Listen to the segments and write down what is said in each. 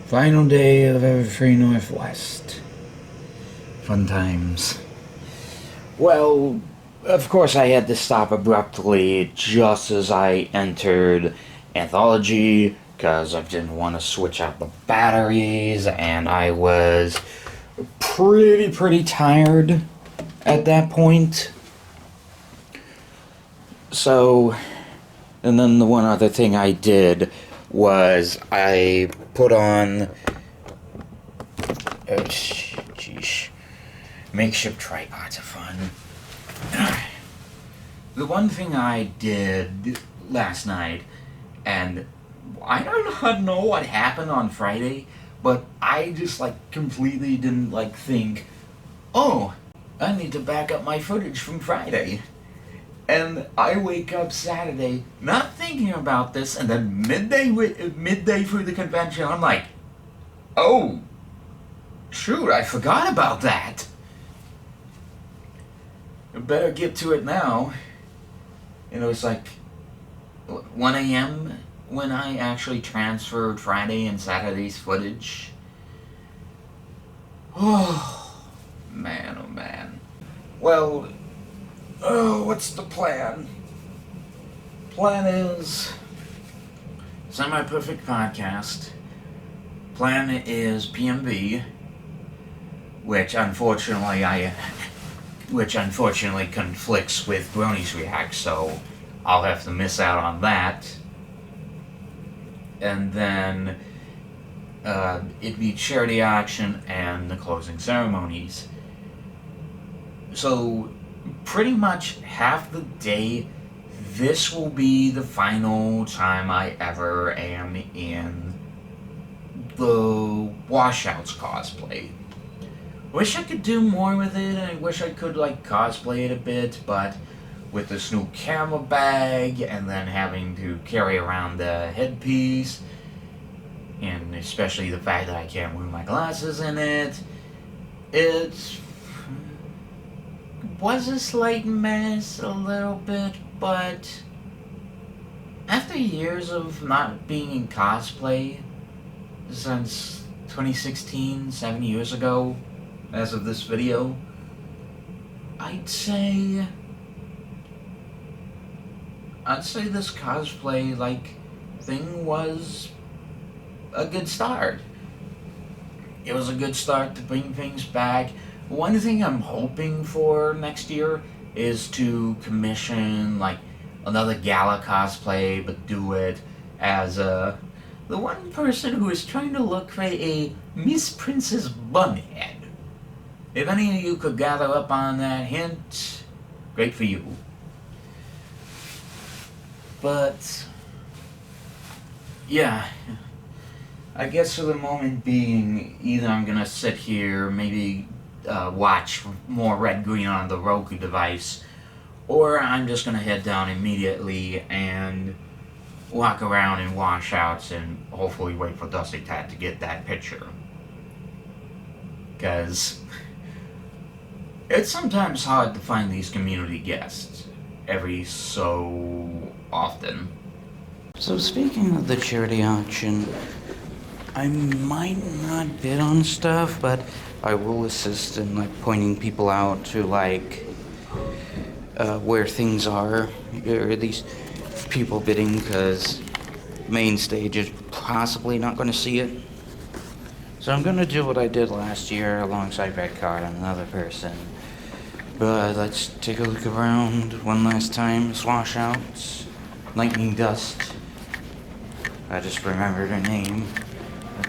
Final day of Everfree Northwest. Fun times. Well, of course I had to stop abruptly just as I entered Anthology, because I didn't want to switch out the batteries, and I was pretty tired at that point. So, and then the one other thing I did was I put on makeshift tripods are fun. The one thing I did last night, and I don't know what happened on Friday, but I just completely didn't think, oh, I need to back up my footage from Friday. And I wake up Saturday not thinking about this, and then midday through the convention, I'm like, oh, shoot, I forgot about that. I better get to it now. And it was 1 a.m. when I actually transferred Friday and Saturday's footage. Oh, man, oh man. Well, what's the plan? Plan is semi-perfect podcast. Plan is PMV, which unfortunately conflicts with Brony's React, so I'll have to miss out on that. And then it'd be charity auction and the closing ceremonies. So pretty much half the day, this will be the final time I ever am in the Washouts cosplay. Wish I could do more with it, and I wish I could cosplay it a bit, but with this new camera bag and then having to carry around the headpiece, and especially the fact that I can't wear my glasses in it, it was a slight mess a little bit, but after years of not being in cosplay since 2016, 7 years ago, as of this video, I'd say this cosplay thing was a good start. It was a good start to bring things back. One thing I'm hoping for next year is to commission another gala cosplay, but do it as the one person who is trying to look for a Miss Princess Bunhead. If any of you could gather up on that hint, great for you. But yeah, I guess for the moment being, either I'm gonna sit here, maybe watch more Red Green on the Roku device, or I'm just gonna head down immediately and walk around in Washouts and hopefully wait for Dusty Tat to get that picture. Because it's sometimes hard to find these community guests every so often. So speaking of the charity auction, I might not bid on stuff, but I will assist in pointing people out to where things are, or at least people bidding, because main stage is possibly not going to see it. So I'm going to do what I did last year alongside Red Card and another person. But let's take a look around one last time. Washouts, Lightning Dust. I just remembered her name.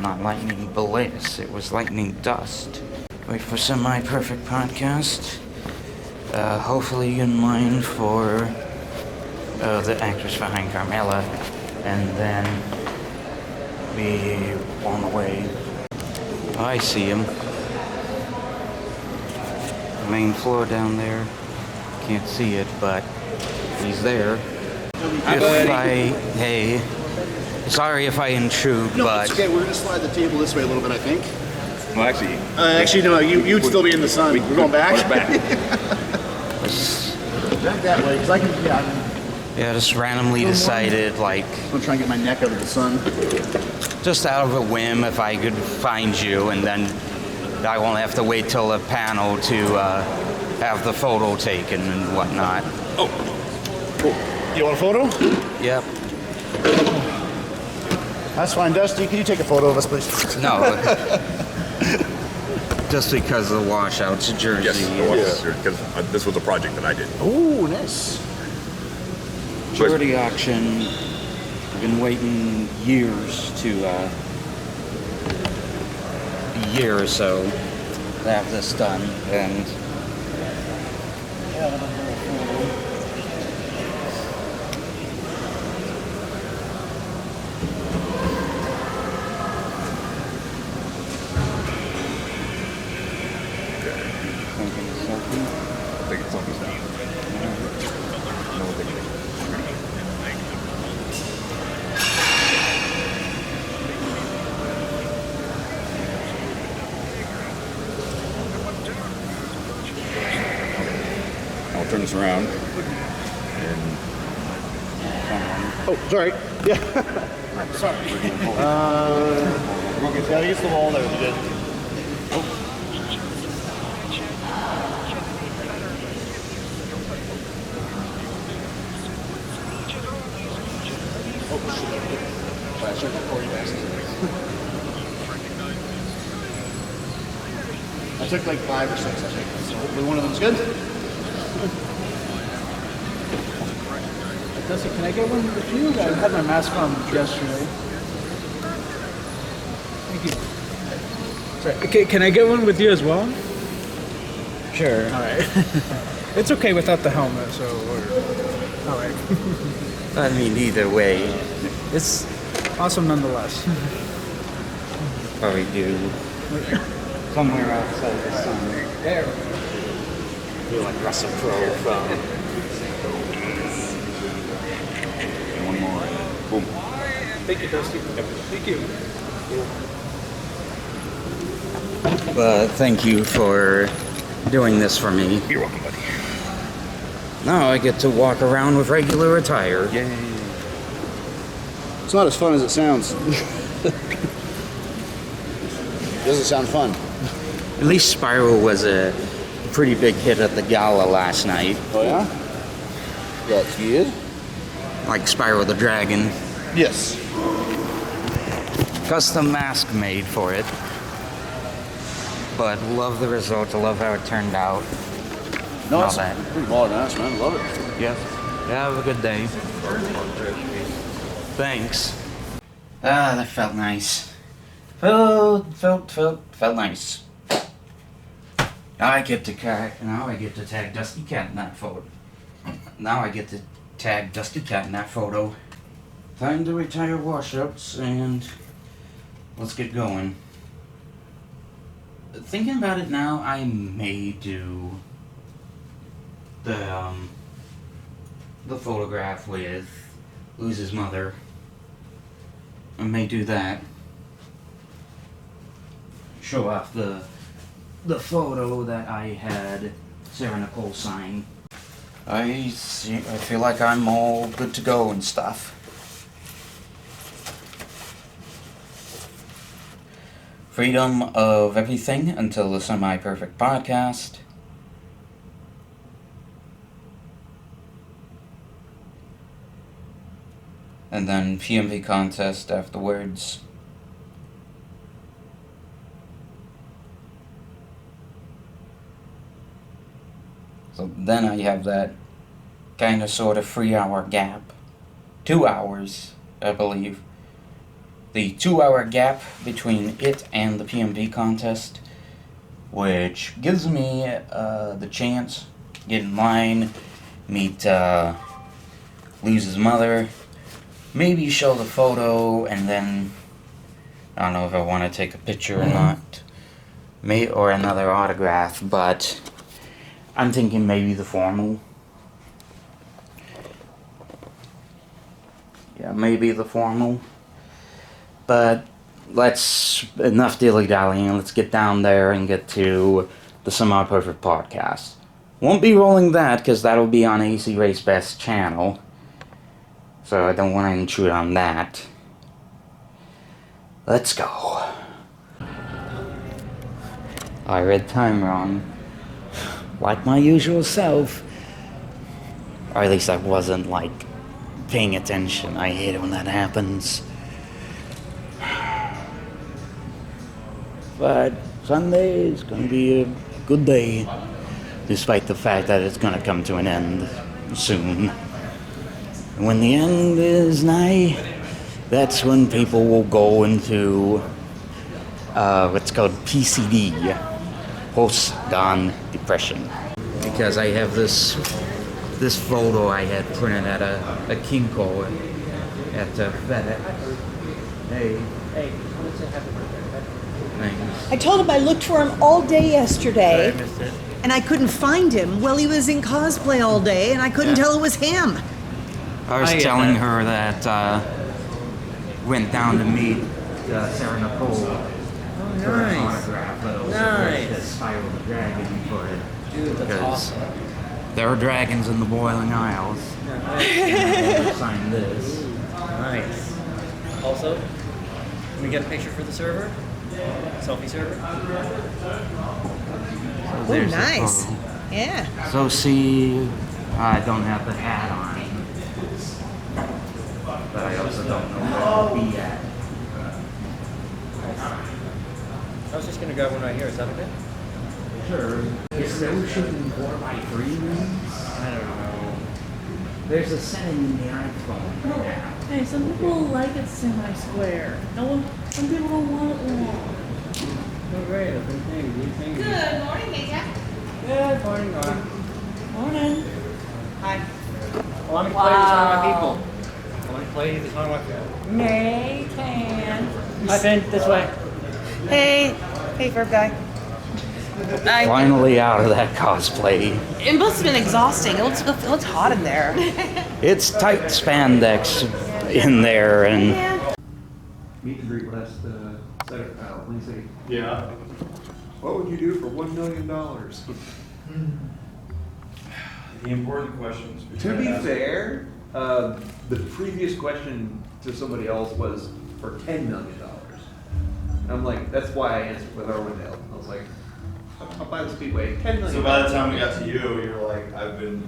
Not Lightning Bliss, it was Lightning Dust. Wait for semi-perfect podcast. Hopefully in line for the actress behind Carmela, and then be on the way. Oh, I see him. The main floor down there. Can't see it, but he's there. Hey, sorry if I intrude, no, but... it's okay. We're going to slide the table this way a little bit, I think. Well, actually... no, you'd still be in the sun. We're going back? We're back. Back that way, because I can... Yeah, just randomly decided, I'm going to try and get my neck out of the sun. just out of a whim, if I could find you, and then I won't have to wait till the panel to have the photo taken and whatnot. Oh, cool. You want a photo? Yep. That's fine. Dusty, can you take a photo of us, please? No. Just because of the washouts of Jersey. Yes, because this was a project that I did. Oh, nice. Charity auction. I've been waiting years to, a year or so to have this done, and I think it's almost done. No, I think it is. I'll turn this around. And Oh, sorry. Yeah. Sorry. Yeah, against the wall there. We did. I took like 5 or 6, I think. So hopefully one of them's good. Dusty, can I get one with you? I had my mask on yesterday. Thank you. Sorry. Okay, can I get one with you as well? sure. All right. It's okay without the helmet, so all right. I mean, either way, It's awesome nonetheless. probably do somewhere outside the sun. There. Feel like Russell Crowe from. one more. Boom. Thank you, Dusty. Thank you. Thank you for doing this for me. You're welcome, buddy. Now I get to walk around with regular attire. Yay. It's not as fun as it sounds. Doesn't sound fun. At least Spyro was a pretty big hit at the gala last night. Oh, yeah? That's good. Like Spyro the Dragon. Yes. Custom mask made for it. But love the result. I love how it turned out. No, Not it's bad. pretty baller ass, man. I love it. Yes. Yeah, have a good day. Thanks. Ah, that felt nice. Felt nice. Now I get to tag Dusty Cat in that photo. Now I get to tag Dusty Cat in that photo. Time to retire washouts and let's get going. Thinking about it now, I may do the photograph with Luz's mother. I may do that. Show off the photo that I had Sarah Nicole sign. I feel like I'm all good to go and stuff. Freedom of everything until the semi-perfect podcast. And then PMV contest afterwards. So then I have that kind of sort of 3-hour gap. 2 hours, I believe. The 2-hour gap between it and the PMV contest, which gives me the chance to get in line, meet Luz's mother, maybe show the photo, and then I don't know if I want to take a picture or not, or another autograph, but I'm thinking maybe the formal. Yeah, maybe the formal. But enough dilly-dallying, let's get down there and get to the Semi-Perfect podcast. Won't be rolling that, because that'll be on AC Race Best's channel. So I don't want to intrude on that. Let's go. I read time wrong. Like my usual self. Or at least I wasn't, like, paying attention. I hate it when that happens. But Sunday is gonna be a good day. Despite the fact that it's gonna come to an end soon. And when the end is nigh, that's when people will go into what's called PCD, post-dawn depression. Because I have this photo I had printed at a Kinko at FedEx. Hey. Hey, I want to say happy birthday. Thanks. I told him I looked for him all day yesterday, I missed it. and I couldn't find him. Well, he was in cosplay all day, and I couldn't tell it was him. I was telling her that went down to meet Sarah Nicole for an autograph, but it was Nice. a spiral dragon for it. Dude, that's Because awesome. there are dragons in the Boiling Isles. I signed this. Nice. Also, can we get a picture for the server? Selfie server? Oh, There's the nice. photo. Yeah. So see, I don't have the hat on. But I also don't know where to be at. I was just gonna grab one right here. Is that okay? Sure. Is the ocean 4x3 rings? I don't know. There's a setting in the iPhone now. Hey, some people like it semi-square. Some people don't want it long. Oh, great. I've been thinking. Good morning, Major. Good morning, Nora. Morning. Hi. Allow me to play the song of my people. Allow me to play the song of my people. May can. Hi, Finn. This way. Hey. Hey, Verb Guy. Finally out of that cosplay. It must have been exhausting. It looks hot in there. It's tight spandex in there and... Meet and greet last Saturday, Wednesday. Yeah. What would you do for $1 million? The important questions. To be fair, the previous question to somebody else was for $10 million. And I'm like, that's why I answered with Arwindale. I was like, I'll buy the Speedway, $10 million. So by the time we got to you, you were like, I've been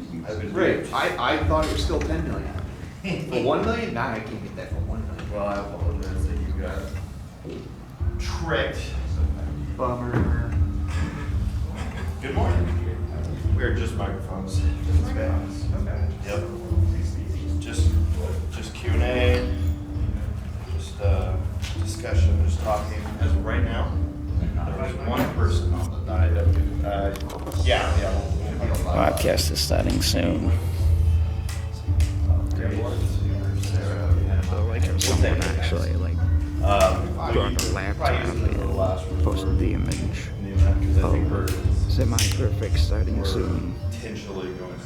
Right, duped. I thought it was still $10 million. For $1 million? Nah, I can't get that for $1 million. Well, I apologize that you got tricked. Bummer. Good morning. We're just microphones. Just bands. Yep. Just Q&A. Just discussion. Just talking. As of right now, there was one person on the IW. Yeah. Podcast is starting soon. Someone actually, like, brought a laptop and posted the image of semi-perfect starting soon. Potentially going.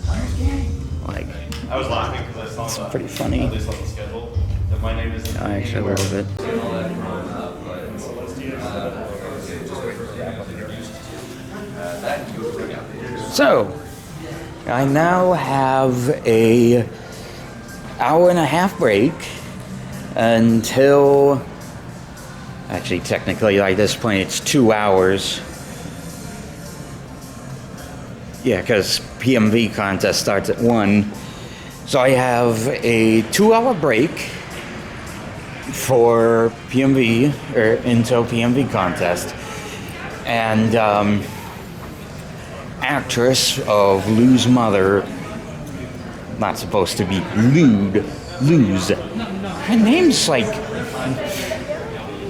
Like, I was laughing because I saw pretty funny. At least on the schedule that my name is. I actually love it. So, I now have a hour and a half break until, actually technically at this point it's 2 hours. Yeah, because PMV contest starts at 1. So I have a 2-hour break for PMV, or until PMV contest. And actress of Lou's mother, not supposed to be Lou's. Her name's like,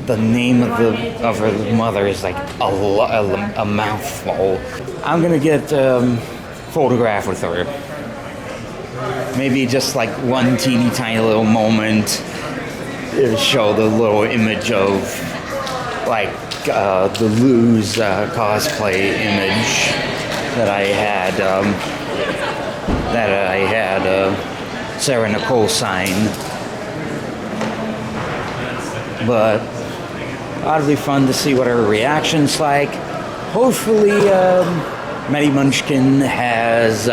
the name of her mother is like a mouthful. I'm gonna get photograph with her. Maybe just like one teeny tiny little moment. Show the little image of like the Lou's cosplay image that I had Sarah Nicole sign. But it'll be fun to see what her reaction's like. Hopefully, Maddie Munchkin has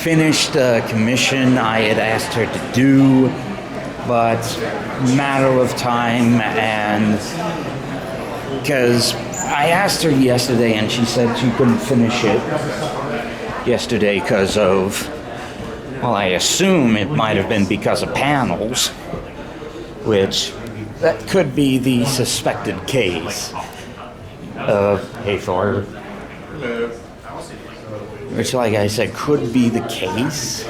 finished the commission I had asked her to do. but matter of time, and because I asked her yesterday and she said she couldn't finish it yesterday because of, well, I assume it might have been because of panels, which that could be the suspected case of, hey Thor, which, like I said, could be the case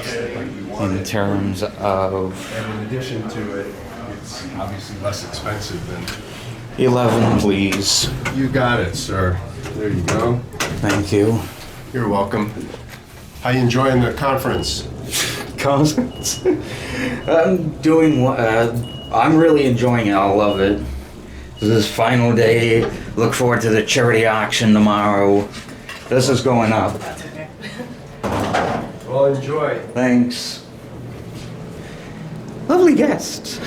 in terms of, And in addition to it, it's obviously less expensive than... 11, please. You got it, sir. There you go. Thank you. You're welcome. How you enjoying the conference? Concerts. I'm really enjoying it. I love it. This is final day. Look forward to the charity auction tomorrow. This is going up. Well, enjoy. Thanks. Lovely guests.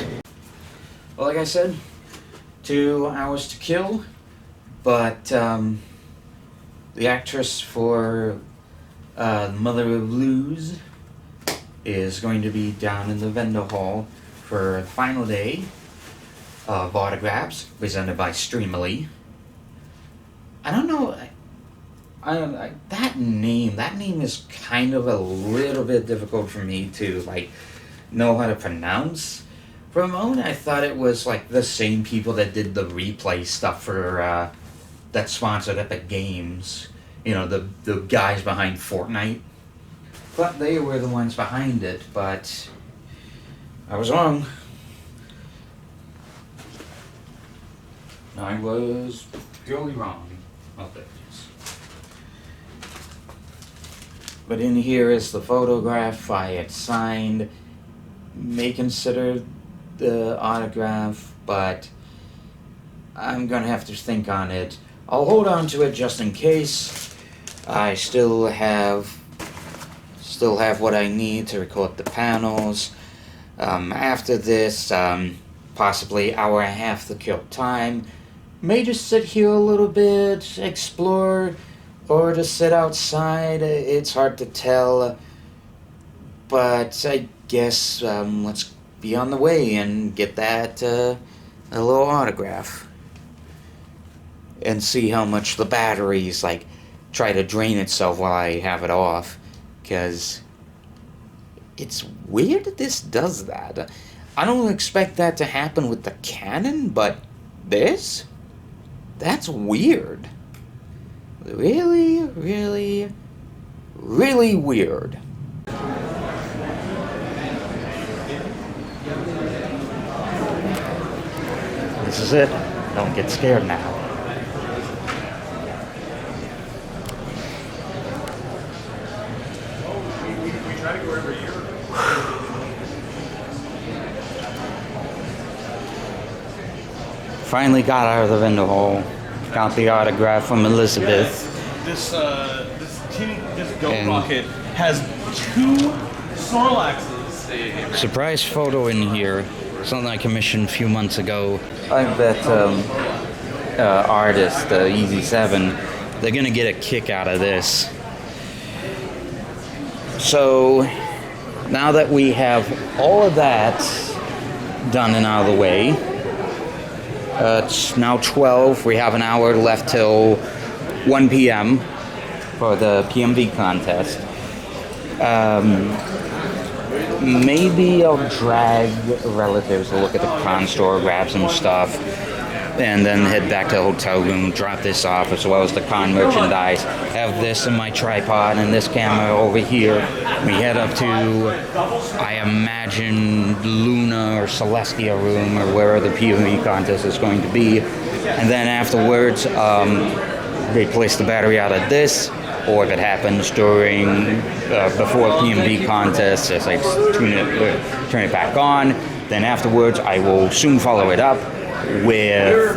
Well, like I said, 2 hours to kill, but the actress for Mother of Luz is going to be down in the vendor hall for the final day of autographs presented by Streamily. I don't know, that name is kind of a little bit difficult for me to like know how to pronounce. For a moment, I thought it was like the same people that did the replay stuff for that sponsored Epic Games. You know, the guys behind Fortnite. But they were the ones behind it, but I was wrong. I was purely wrong. Oh, there it is. But in here is the photograph I had signed. May consider the autograph, but I'm gonna have to think on it. I'll hold on to it just in case. I still have what I need to record the panels. After this, possibly hour and a half to kill time. May just sit here a little bit, explore, or just sit outside. It's hard to tell, but I guess let's be on the way and get that a little autograph and see how much the batteries like try to drain itself while I have it off, because it's weird that this does that. I don't expect that to happen with the Canon, but that's weird. Really, really, really weird. This is it. Don't get scared now. We try to go every year. Finally got out of the vendor hall. Got the autograph from Elizabeth. This goat And- rocket has 2 Snorlaxes. Surprise photo in here. Something I commissioned a few months ago. I bet artist, Easy7, they're gonna get a kick out of this. So now that we have all of that done and out of the way, it's now 12. We have an hour left till 1 p.m. for the PMV contest. Maybe I'll drag relatives to look at the con store, grab some stuff, and then head back to the hotel room, drop this off, as well as the con merchandise. Have this in my tripod and this camera over here. We head up to, I imagine, Luna or Celestia room, or where the PMV contest is going to be. And then afterwards, replace the battery out of this, or if it happens during, before PMV contest, as I turn it back on. Then afterwards, I will soon follow it up with,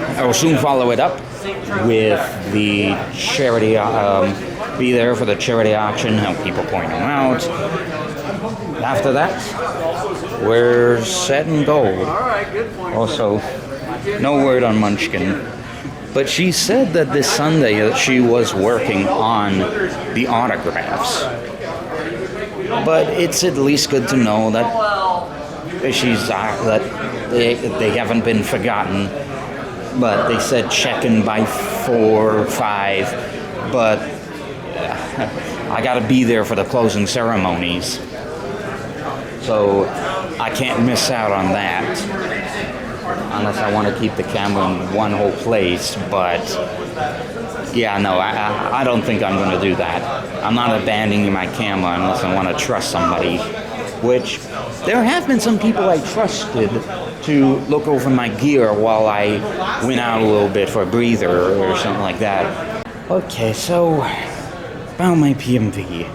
I will soon follow it up with the charity, be there for the charity auction, help people point them out. After that, we're set and go. Also, no word on Munchkin. But she said that this Sunday that she was working on the autographs. But it's at least good to know that she's that they haven't been forgotten. But they said check in by 4 or 5, but I gotta be there for the closing ceremonies, so I can't miss out on that unless I want to keep the camera in one whole place. But yeah, no, I don't think I'm going to do that. I'm not abandoning my camera unless I want to trust somebody, which there have been some people I trusted to look over my gear while I went out a little bit for a breather or something like that. Okay, so about my PMV.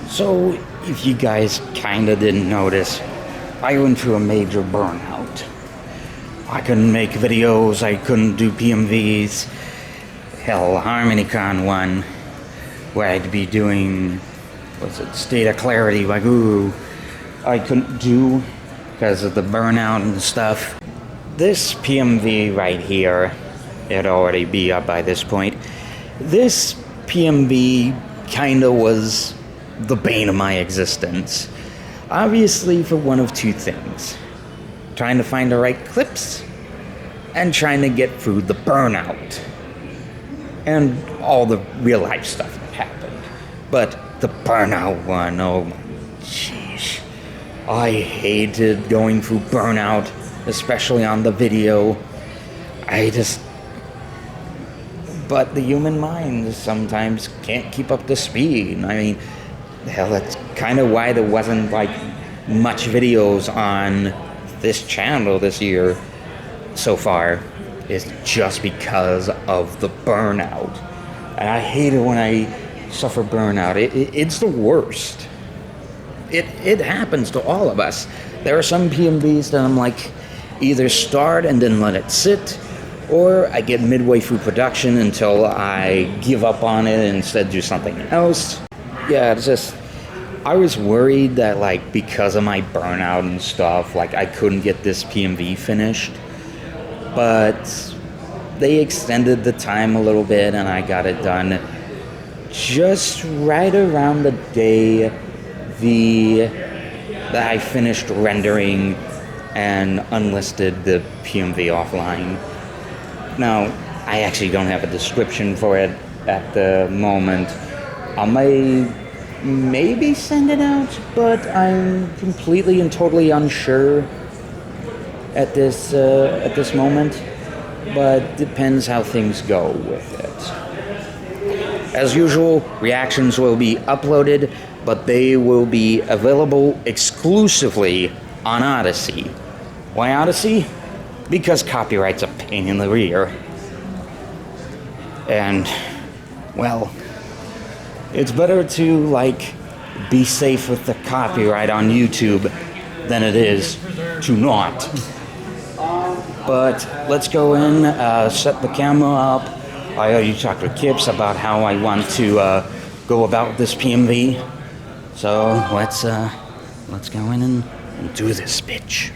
So if you guys kinda didn't notice, I went through a major burnout. I couldn't make videos, I couldn't do PMVs. Hell, HarmonyCon one, where I'd be doing, State of Clarity by Guru, I couldn't do because of the burnout and stuff. This PMV right here, it'd already be up by this point. This PMV kinda was the bane of my existence. Obviously for one of two things. Trying to find the right clips and trying to get through the burnout. And all the real life stuff that happened. But the burnout one, oh my jeez. I hated going through burnout, especially on the video. But the human mind sometimes can't keep up the speed. I mean, hell, that's kind of why there wasn't like much videos on this channel this year so far, is just because of the burnout. And I hate it when I suffer burnout. It's the worst. It happens to all of us. There are some PMVs that I'm like, either start and then let it sit, or I get midway through production until I give up on it and instead do something else. Yeah, it's just, I was worried that like because of my burnout and stuff, like I couldn't get this PMV finished. But they extended the time a little bit and I got it done just right around the day that I finished rendering and unlisted the PMV offline. Now, I actually don't have a description for it at the moment. I may maybe send it out, but I'm completely and totally unsure at this moment. But depends how things go with it. As usual, reactions will be uploaded, but they will be available exclusively on Odyssey. Why Odyssey? Because copyright's a pain in the rear. And, well, it's better to, like, be safe with the copyright on YouTube than it is to not. But let's go in, set the camera up. I already talked with Kips about how I want to go about this PMV. So let's go in and do this, bitch.